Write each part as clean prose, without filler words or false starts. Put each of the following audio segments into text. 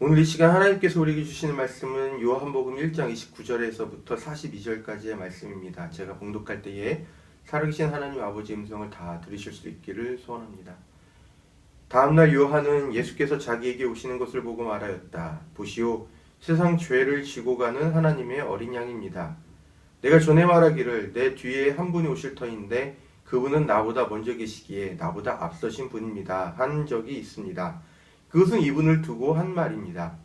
오늘 이 시간 하나님께서 우리에게 주시는 말씀은 요한복음 1장 29절에서부터 42절까지의 말씀입니다. 제가 봉독할 때에 살아계신 하나님 아버지의 음성을 다 들으실 수 있기를 소원합니다. 다음날 요한은 예수께서 자기에게 오시는 것을 보고 말하였다. 보시오, 세상 죄를 지고 가는 하나님의 어린 양입니다. 내가 전에 말하기를 내 뒤에 한 분이 오실 터인데 그분은 나보다 먼저 계시기에 나보다 앞서신 분입니다. 한 적이 있습니다. 그것은 이분을 두고 한 말입니다.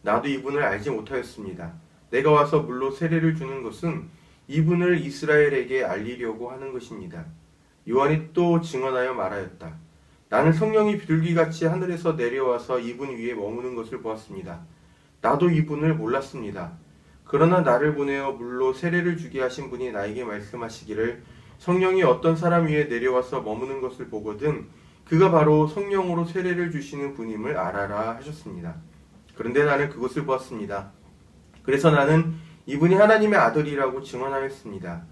나도 이분을 알지 못하였습니다. 내가 와서 물로 세례를 주는 것은 이분을 이스라엘에게 알리려고 하는 것입니다. 요한이 또 증언하여 말하였다. 나는 성령이 비둘기같이 하늘에서 내려와서 이분 위에 머무는 것을 보았습니다. 나도 이분을 몰랐습니다. 그러나 나를 보내어 물로 세례를 주게 하신 분이 나에게 말씀하시기를 성령이 어떤 사람 위에 내려와서 머무는 것을 보거든 그가 바로 성령으로 세례를 주시는 분임을 알아라 하셨습니다. 그런데 나는 그것을 보았습니다. 그래서 나는 이분이 하나님의 아들이라고 증언하였습니다.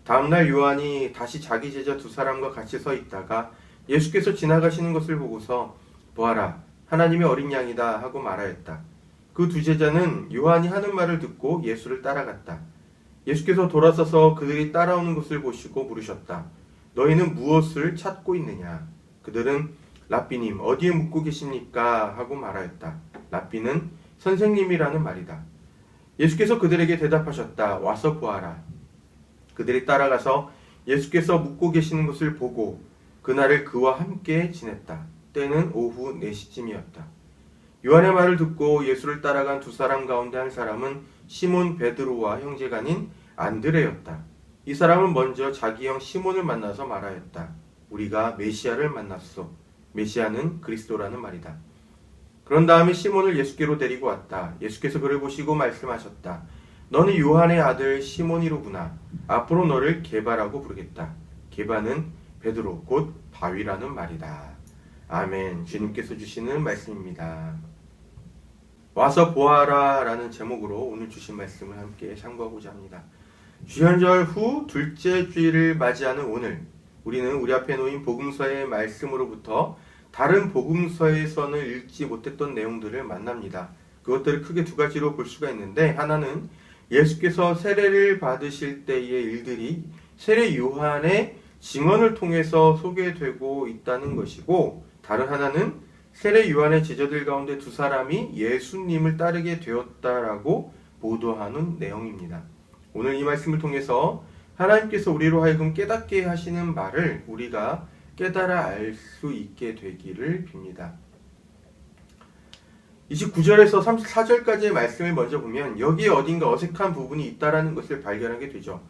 다음날 요한이 다시 자기 제자 두 사람과 같이 서 있다가 예수께서 지나가시는 것을 보고서 보아라, 하나님의 어린 양이다 하고 말하였다. 그 두 제자는 요한이 하는 말을 듣고 예수를 따라갔다. 예수께서 돌아서서 그들이 따라오는 것을 보시고 물으셨다. 너희는 무엇을 찾고 있느냐? 그들은 랍비님 어디에 묵고 계십니까? 하고 말하였다. 랍비는 선생님이라는 말이다. 예수께서 그들에게 대답하셨다. 와서 보아라. 그들이 따라가서 예수께서 묵고 계시는 것을 보고 그날을 그와 함께 지냈다. 때는 오후 4시쯤이었다. 요한의 말을 듣고 예수를 따라간 두 사람 가운데 한 사람은 시몬 베드로와 형제간인 안드레였다. 이 사람은 먼저 자기 형 시몬을 만나서 말하였다. 우리가 메시아를 만났소. 메시아는 그리스도라는 말이다. 그런 다음에 시몬을 예수께로 데리고 왔다. 예수께서 그를 보시고 말씀하셨다. 너는 요한의 아들 시몬이로구나. 앞으로 너를 게바라고 부르겠다. 게바는 베드로 곧 바위라는 말이다. 아멘. 주님께서 주시는 말씀입니다. 와서 보아라 라는 제목으로 오늘 주신 말씀을 함께 참고하고자 합니다. 주현절 후 둘째 주일을 맞이하는 오늘 우리는 우리 앞에 놓인 복음서의 말씀으로부터 다른 복음서에서는 읽지 못했던 내용들을 만납니다. 그것들을 크게 두 가지로 볼 수가 있는데 하나는 예수께서 세례를 받으실 때의 일들이 세례 요한의 증언을 통해서 소개되고 있다는 것이고 다른 하나는 세례 요한의 제자들 가운데 두 사람이 예수님을 따르게 되었다라고 보도하는 내용입니다. 오늘 이 말씀을 통해서 하나님께서 우리로 하여금 깨닫게 하시는 말을 우리가 깨달아 알 수 있게 되기를 빕니다. 29절에서 34절까지의 말씀을 먼저 보면 여기에 어딘가 어색한 부분이 있다라는 것을 발견하게 되죠.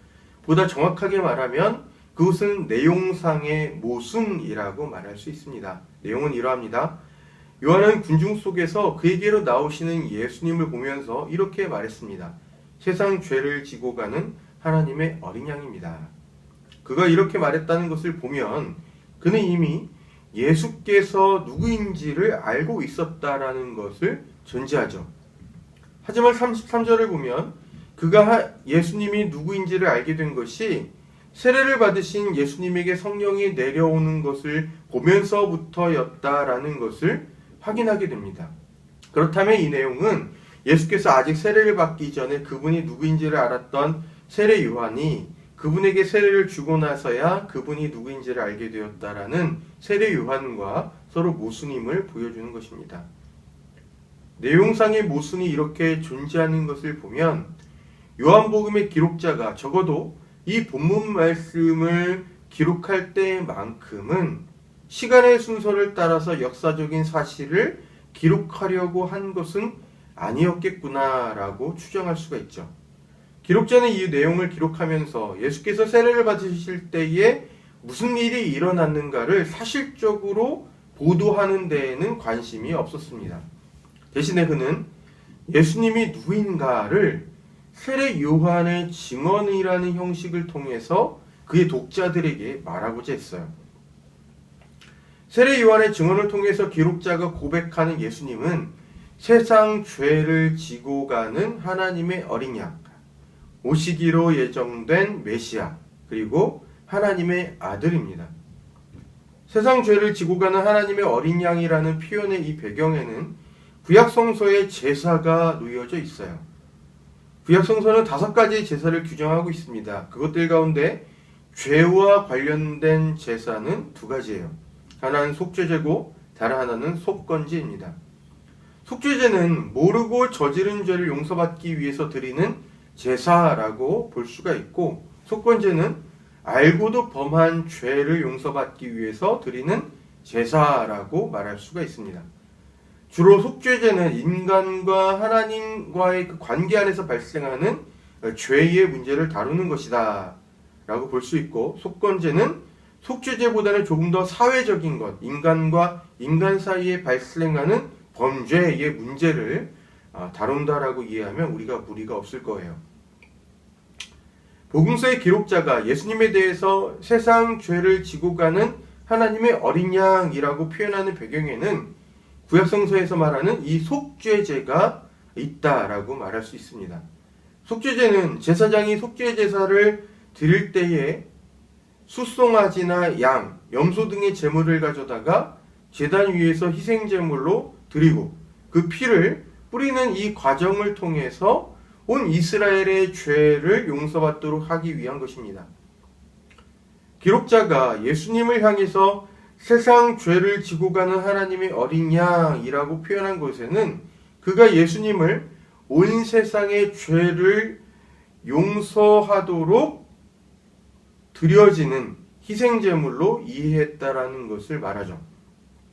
보다 정확하게 말하면 그것은 내용상의 모순이라고 말할 수 있습니다. 내용은 이러합니다. 요한은 군중 속에서 그에게로 나오시는 예수님을 보면서 이렇게 말했습니다. 세상 죄를 지고 가는 하나님의 어린 양입니다. 그가 이렇게 말했다는 것을 보면 그는 이미 예수께서 누구인지를 알고 있었다라는 것을 전제하죠. 하지만 33절을 보면 그가 예수님이 누구인지를 알게 된 것이 세례를 받으신 예수님에게 성령이 내려오는 것을 보면서부터였다라는 것을 확인하게 됩니다. 그렇다면 이 내용은 예수께서 아직 세례를 받기 전에 그분이 누구인지를 알았던 세례 요한이 그분에게 세례를 주고 나서야 그분이 누구인지를 알게 되었다라는 세례 요한과 서로 모순임을 보여주는 것입니다. 내용상의 모순이 이렇게 존재하는 것을 보면 요한복음의 기록자가 적어도 이 본문 말씀을 기록할 때만큼은 시간의 순서를 따라서 역사적인 사실을 기록하려고 한 것은 아니었겠구나라고 추정할 수가 있죠. 기록자는 이 내용을 기록하면서 예수께서 세례를 받으실 때에 무슨 일이 일어났는가를 사실적으로 보도하는 데에는 관심이 없었습니다. 대신에 그는 예수님이 누구인가를 세례 요한의 증언이라는 형식을 통해서 그의 독자들에게 말하고자 했어요. 세례 요한의 증언을 통해서 기록자가 고백하는 예수님은 세상 죄를 지고 가는 하나님의 어린 양, 오시기로 예정된 메시아, 그리고 하나님의 아들입니다. 세상 죄를 지고 가는 하나님의 어린 양이라는 표현의 이 배경에는 구약 성서에 제사가 놓여져 있어요. 구약 성서는 5가지의 제사를 규정하고 있습니다. 그것들 가운데 죄와 관련된 제사는 2가지예요. 하나는 속죄제고 다른 하나는 속건제입니다. 속죄제는 모르고 저지른 죄를 용서받기 위해서 드리는 제사라고 볼 수가 있고, 속건제는 알고도 범한 죄를 용서받기 위해서 드리는 제사라고 말할 수가 있습니다. 주로 속죄제는 인간과 하나님과의 그 관계 안에서 발생하는 죄의 문제를 다루는 것이다 라고 볼 수 있고, 속건제는 속죄제보다는 조금 더 사회적인 것, 인간과 인간 사이에 발생하는 범죄의 문제를 다룬다라고 이해하면 우리가 무리가 없을 거예요. 복음서의 기록자가 예수님에 대해서 세상 죄를 지고 가는 하나님의 어린 양이라고 표현하는 배경에는 구약성서에서 말하는 이 속죄제가 있다라고 말할 수 있습니다. 속죄제는 제사장이 속죄제사를 드릴 때에 숫송아지나 양, 염소 등의 제물을 가져다가 제단 위에서 희생제물로 드리고 그 피를 뿌리는 이 과정을 통해서 온 이스라엘의 죄를 용서받도록 하기 위한 것입니다. 기록자가 예수님을 향해서 세상 죄를 지고 가는 하나님의 어린 양이라고 표현한 것에는 그가 예수님을 온 세상의 죄를 용서하도록 드려지는 희생제물로 이해했다라는 것을 말하죠.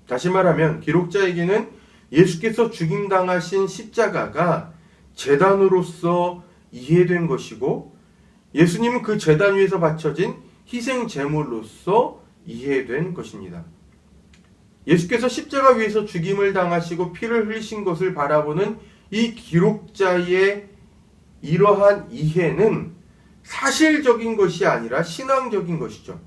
다시 말하면 기록자에게는 예수께서 죽임당하신 십자가가 제단으로서 이해된 것이고, 예수님은 그 제단 위에서 바쳐진 희생제물로서 이해된 것입니다. 예수께서 십자가 위에서 죽임을 당하시고 피를 흘리신 것을 바라보는 이 기록자의 이러한 이해는 사실적인 것이 아니라 신앙적인 것이죠.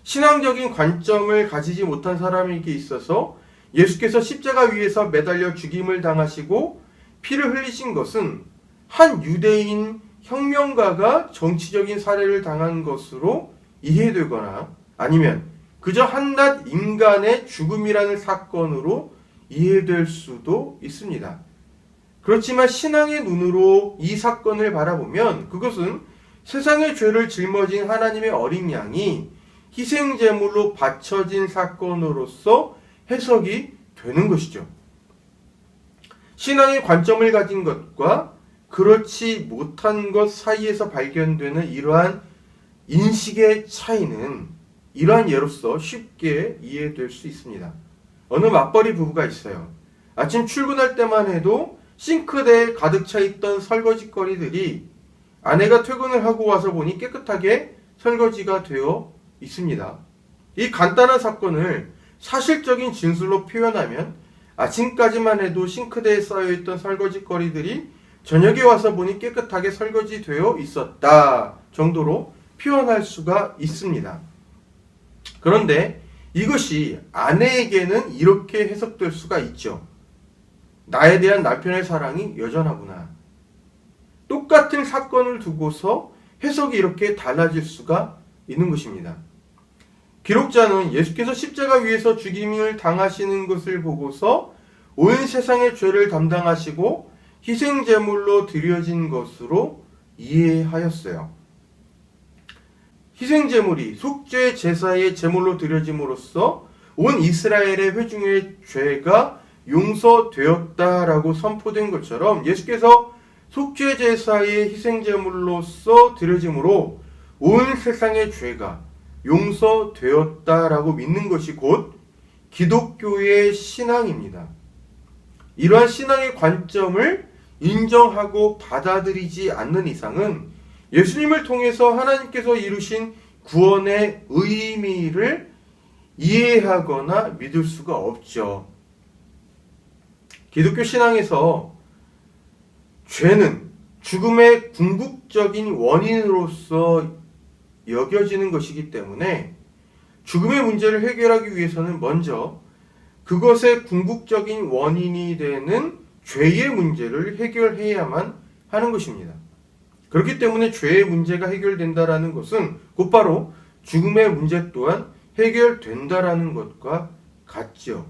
신앙적인 관점을 가지지 못한 사람에게 있어서 예수께서 십자가 위에서 매달려 죽임을 당하시고 피를 흘리신 것은 한 유대인 혁명가가 정치적인 살해를 당한 것으로 이해되거나 아니면 그저 한낱 인간의 죽음이라는 사건으로 이해될 수도 있습니다. 그렇지만 신앙의 눈으로 이 사건을 바라보면 그것은 세상의 죄를 짊어진 하나님의 어린 양이 희생제물로 바쳐진 사건으로서 해석이 되는 것이죠. 신앙의 관점을 가진 것과 그렇지 못한 것 사이에서 발견되는 이러한 인식의 차이는 이러한 예로서 쉽게 이해될 수 있습니다. 어느 맞벌이 부부가 있어요. 아침 출근할 때만 해도 싱크대에 가득 차 있던 설거지거리들이 아내가 퇴근을 하고 와서 보니 깨끗하게 설거지가 되어 있습니다. 이 간단한 사건을 사실적인 진술로 표현하면 아침까지만 해도 싱크대에 쌓여있던 설거지거리들이 저녁에 와서 보니 깨끗하게 설거지되어 있었다 정도로 표현할 수가 있습니다. 그런데 이것이 아내에게는 이렇게 해석될 수가 있죠. 나에 대한 남편의 사랑이 여전하구나. 똑같은 사건을 두고서 해석이 이렇게 달라질 수가 있는 것입니다. 기록자는 예수께서 십자가 위에서 죽임을 당하시는 것을 보고서 온 세상의 죄를 담당하시고 희생제물로 드려진 것으로 이해하였어요. 희생제물이 속죄 제사의 제물로 드려짐으로써 온 이스라엘의 회중의 죄가 용서되었다라고 선포된 것처럼 예수께서 속죄 제사의 희생제물로서 드려짐으로 온 세상의 죄가 용서되었다라고 믿는 것이 곧 기독교의 신앙입니다. 이러한 신앙의 관점을 인정하고 받아들이지 않는 이상은 예수님을 통해서 하나님께서 이루신 구원의 의미를 이해하거나 믿을 수가 없죠. 기독교 신앙에서 죄는 죽음의 궁극적인 원인으로서 여겨지는 것이기 때문에 죽음의 문제를 해결하기 위해서는 먼저 그것의 궁극적인 원인이 되는 죄의 문제를 해결해야만 하는 것입니다. 그렇기 때문에 죄의 문제가 해결된다라는 것은 곧바로 죽음의 문제 또한 해결된다라는 것과 같죠.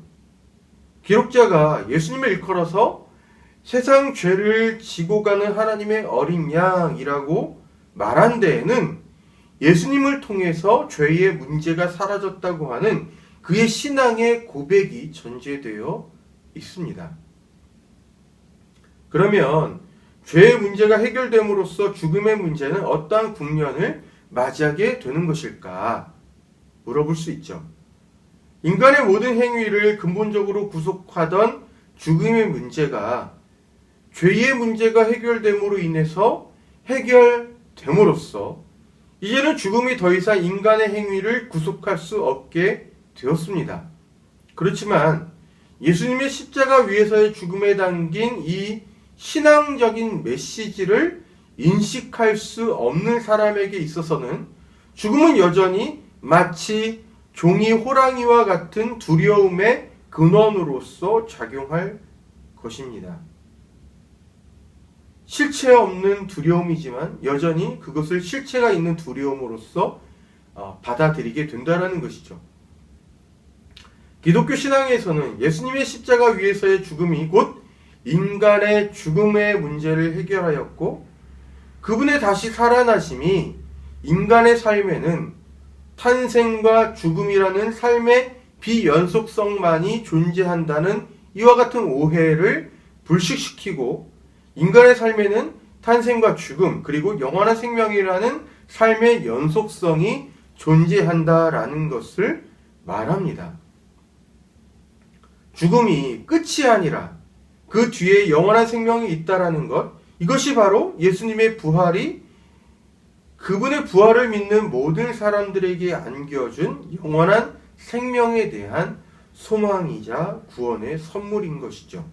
기록자가 예수님을 일컬어서 세상 죄를 지고 가는 하나님의 어린 양이라고 말한 데에는 예수님을 통해서 죄의 문제가 사라졌다고 하는 그의 신앙의 고백이 전제되어 있습니다. 그러면 죄의 문제가 해결됨으로써 죽음의 문제는 어떠한 국면을 맞이하게 되는 것일까? 물어볼 수 있죠. 인간의 모든 행위를 근본적으로 구속하던 죽음의 문제가 죄의 문제가 해결됨으로 인해서 해결됨으로써 이제는 죽음이 더 이상 인간의 행위를 구속할 수 없게 되었습니다. 그렇지만 예수님의 십자가 위에서의 죽음에 담긴 이 신앙적인 메시지를 인식할 수 없는 사람에게 있어서는 죽음은 여전히 마치 종이 호랑이와 같은 두려움의 근원으로서 작용할 것입니다. 실체 없는 두려움이지만 여전히 그것을 실체가 있는 두려움으로서 받아들이게 된다는 것이죠. 기독교 신앙에서는 예수님의 십자가 위에서의 죽음이 곧 인간의 죽음의 문제를 해결하였고 그분의 다시 살아나심이 인간의 삶에는 탄생과 죽음이라는 삶의 비연속성만이 존재한다는 이와 같은 오해를 불식시키고 인간의 삶에는 탄생과 죽음 그리고 영원한 생명이라는 삶의 연속성이 존재한다라는 것을 말합니다. 죽음이 끝이 아니라 그 뒤에 영원한 생명이 있다라는 것, 이것이 바로 예수님의 부활이 그분의 부활을 믿는 모든 사람들에게 안겨준 영원한 생명에 대한 소망이자 구원의 선물인 것이죠.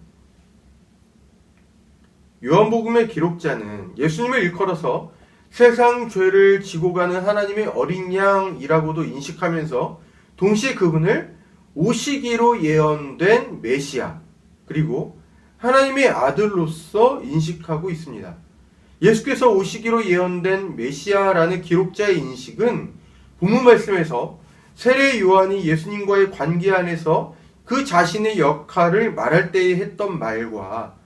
요한복음의 기록자는 예수님을 일컬어서 세상 죄를 지고 가는 하나님의 어린 양이라고도 인식하면서 동시에 그분을 오시기로 예언된 메시아 그리고 하나님의 아들로서 인식하고 있습니다. 예수께서 오시기로 예언된 메시아라는 기록자의 인식은 본문 말씀에서 세례 요한이 예수님과의 관계 안에서 그 자신의 역할을 말할 때에 했던 말과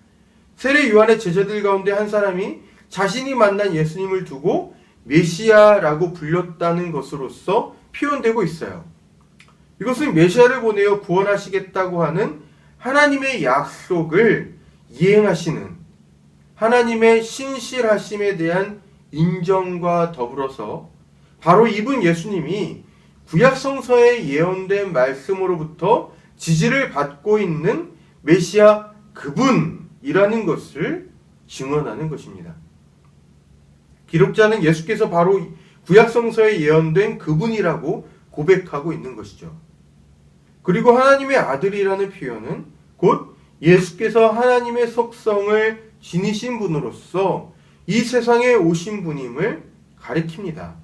세례 요한의 제자들 가운데 한 사람이 자신이 만난 예수님을 두고 메시아라고 불렸다는 것으로서 표현되고 있어요. 이것은 메시아를 보내어 구원하시겠다고 하는 하나님의 약속을 이행하시는 하나님의 신실하심에 대한 인정과 더불어서 바로 이분 예수님이 구약성서에 예언된 말씀으로부터 지지를 받고 있는 메시아 그분이라는 것을 증언하는 것입니다. 기록자는 예수께서 바로 구약성서에 예언된 그분이라고 고백하고 있는 것이죠. 그리고 하나님의 아들이라는 표현은 곧 예수께서 하나님의 속성을 지니신 분으로서 이 세상에 오신 분임을 가리킵니다.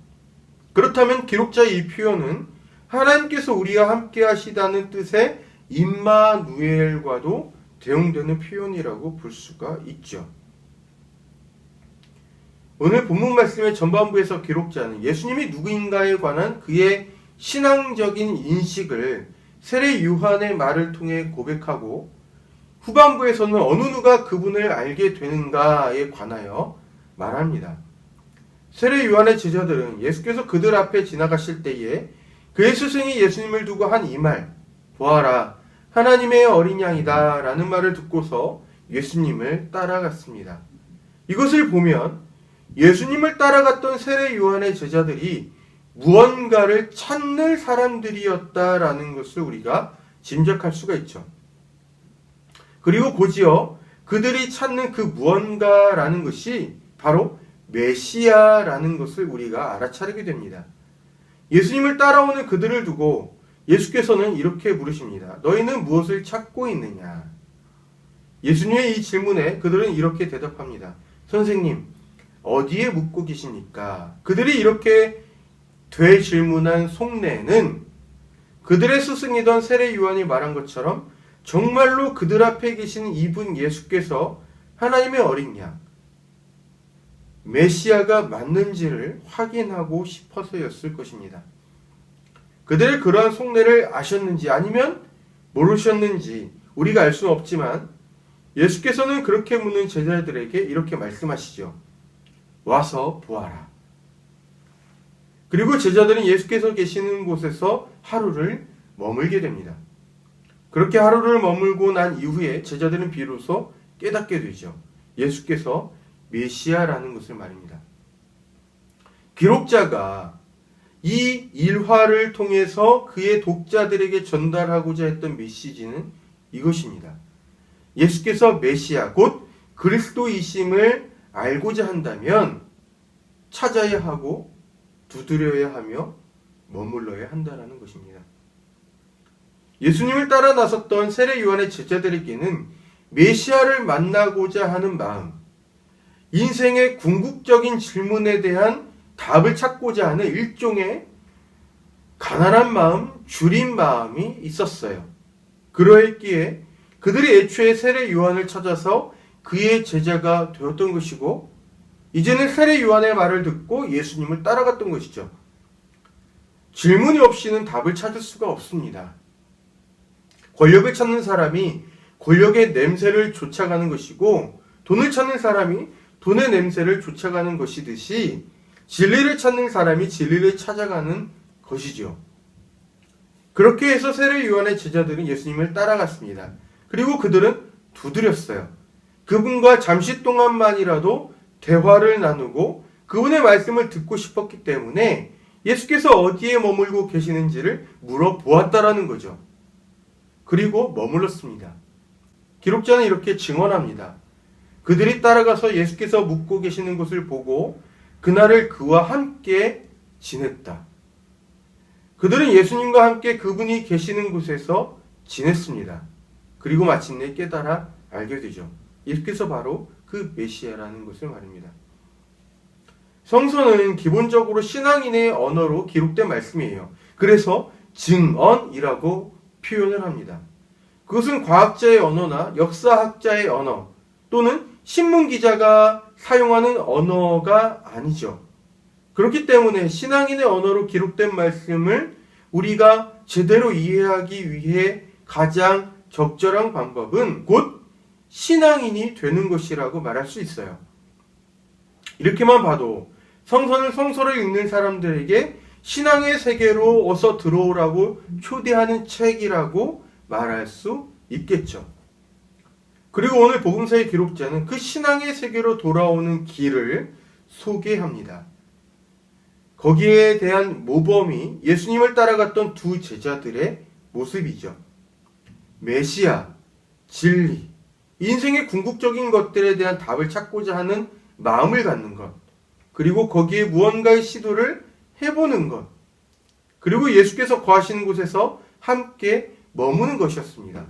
그렇다면 기록자의 이 표현은 하나님께서 우리와 함께 하시다는 뜻의 임마누엘과도 대응되는 표현이라고 볼 수가 있죠. 오늘 본문 말씀의 전반부에서 기록자는 예수님이 누구인가에 관한 그의 신앙적인 인식을 세례 요한의 말을 통해 고백하고 후반부에서는 어느 누가 그분을 알게 되는가에 관하여 말합니다. 세례 요한의 제자들은 예수께서 그들 앞에 지나가실 때에 그의 스승이 예수님을 두고 한 이 말, 보아라, 하나님의 어린 양이다 라는 말을 듣고서 예수님을 따라갔습니다. 이것을 보면 예수님을 따라갔던 세례 요한의 제자들이 무언가를 찾는 사람들이었다라는 것을 우리가 짐작할 수가 있죠. 그리고 곧이어 그들이 찾는 그 무언가라는 것이 바로 메시아라는 것을 우리가 알아차리게 됩니다. 예수님을 따라오는 그들을 두고 예수께서는 이렇게 물으십니다. 너희는 무엇을 찾고 있느냐? 예수님의 이 질문에 그들은 이렇게 대답합니다. 선생님, 어디에 묻고 계십니까? 그들이 이렇게 되질문한 속내는 그들의 스승이던 세례 요한이 말한 것처럼 정말로 그들 앞에 계신 이분 예수께서 하나님의 어린 양, 메시아가 맞는지를 확인하고 싶어서였을 것입니다. 그들의 그러한 속내를 아셨는지 아니면 모르셨는지 우리가 알 수는 없지만 예수께서는 그렇게 묻는 제자들에게 이렇게 말씀하시죠. 와서 보아라. 그리고 제자들은 예수께서 계시는 곳에서 하루를 머물게 됩니다. 그렇게 하루를 머물고 난 이후에 제자들은 비로소 깨닫게 되죠. 예수께서 메시아라는 것을 말입니다. 기록자가 이 일화를 통해서 그의 독자들에게 전달하고자 했던 메시지는 이것입니다. 예수께서 메시아 곧 그리스도이심을 알고자 한다면 찾아야 하고 두드려야 하며 머물러야 한다는 것입니다. 예수님을 따라 나섰던 세례 요한의 제자들에게는 메시아를 만나고자 하는 마음, 인생의 궁극적인 질문에 대한 답을 찾고자 하는 일종의 가난한 마음, 줄인 마음이 있었어요. 그러했기에 그들이 애초에 세례 요한을 찾아서 그의 제자가 되었던 것이고 이제는 세례 요한의 말을 듣고 예수님을 따라갔던 것이죠. 질문이 없이는 답을 찾을 수가 없습니다. 권력을 찾는 사람이 권력의 냄새를 쫓아가는 것이고 돈을 찾는 사람이 돈의 냄새를 쫓아가는 것이듯이 진리를 찾는 사람이 진리를 찾아가는 것이죠. 그렇게 해서 세례 요한의 제자들은 예수님을 따라갔습니다. 그리고 그들은 두드렸어요. 그분과 잠시 동안만이라도 대화를 나누고 그분의 말씀을 듣고 싶었기 때문에 예수께서 어디에 머물고 계시는지를 물어보았다라는 거죠. 그리고 머물렀습니다. 기록자는 이렇게 증언합니다. 그들이 따라가서 예수께서 묵고 계시는 곳을 보고 그날을 그와 함께 지냈다. 그들은 예수님과 함께 그분이 계시는 곳에서 지냈습니다. 그리고 마침내 깨달아 알게 되죠. 예수께서 바로 그 메시아라는 것을 말입니다. 성서는 기본적으로 신앙인의 언어로 기록된 말씀이에요. 그래서 증언이라고 표현을 합니다. 그것은 과학자의 언어나 역사학자의 언어 또는 신문기자가 사용하는 언어가 아니죠. 그렇기 때문에 신앙인의 언어로 기록된 말씀을 우리가 제대로 이해하기 위해 가장 적절한 방법은 곧 신앙인이 되는 것이라고 말할 수 있어요. 이렇게만 봐도 성서를 읽는 사람들에게 신앙의 세계로 어서 들어오라고 초대하는 책이라고 말할 수 있겠죠. 그리고 오늘 복음서의 기록자는 그 신앙의 세계로 돌아오는 길을 소개합니다. 거기에 대한 모범이 예수님을 따라갔던 두 제자들의 모습이죠. 메시아, 진리, 인생의 궁극적인 것들에 대한 답을 찾고자 하는 마음을 갖는 것, 그리고 거기에 무언가의 시도를 해보는 것, 그리고 예수께서 거하시는 곳에서 함께 머무는 것이었습니다.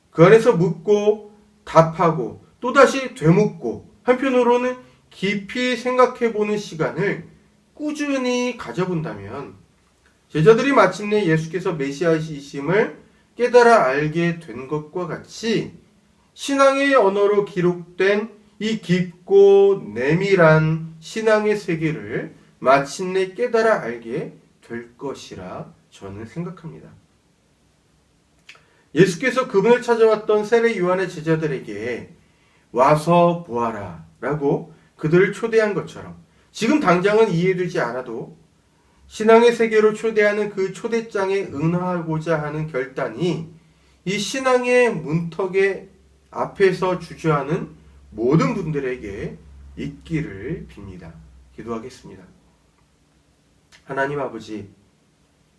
그 안에서 묻고 답하고 또다시 되묻고 한편으로는 깊이 생각해보는 시간을 꾸준히 가져본다면 제자들이 마침내 예수께서 메시아이심을 깨달아 알게 된 것과 같이 신앙의 언어로 기록된 이 깊고 내밀한 신앙의 세계를 마침내 깨달아 알게 될 것이라 저는 생각합니다. 예수께서 그분을 찾아왔던 세례 요한의 제자들에게 와서 보아라 라고 그들을 초대한 것처럼 지금 당장은 이해되지 않아도 신앙의 세계로 초대하는 그 초대장에 응하고자 하는 결단이 이 신앙의 문턱의 앞에서 주저하는 모든 분들에게 있기를 빕니다. 기도하겠습니다. 하나님 아버지,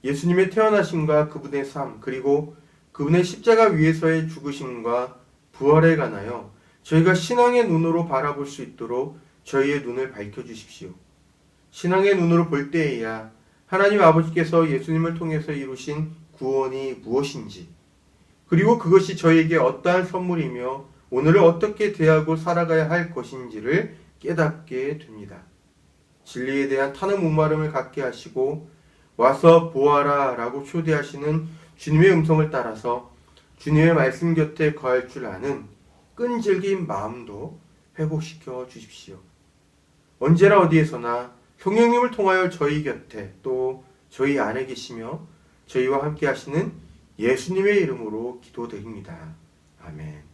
예수님의 태어나심과 그분의 삶 그리고 그분의 십자가 위에서의 죽으심과 부활에 관하여 저희가 신앙의 눈으로 바라볼 수 있도록 저희의 눈을 밝혀주십시오. 신앙의 눈으로 볼 때에야 하나님 아버지께서 예수님을 통해서 이루신 구원이 무엇인지 그리고 그것이 저희에게 어떠한 선물이며 오늘을 어떻게 대하고 살아가야 할 것인지를 깨닫게 됩니다. 진리에 대한 타는 목마름을 갖게 하시고 와서 보아라 라고 초대하시는 주님의 음성을 따라서 주님의 말씀 곁에 거할 줄 아는 끈질긴 마음도 회복시켜 주십시오. 언제나 어디에서나 성령님을 통하여 저희 곁에 또 저희 안에 계시며 저희와 함께 하시는 예수님의 이름으로 기도드립니다. 아멘.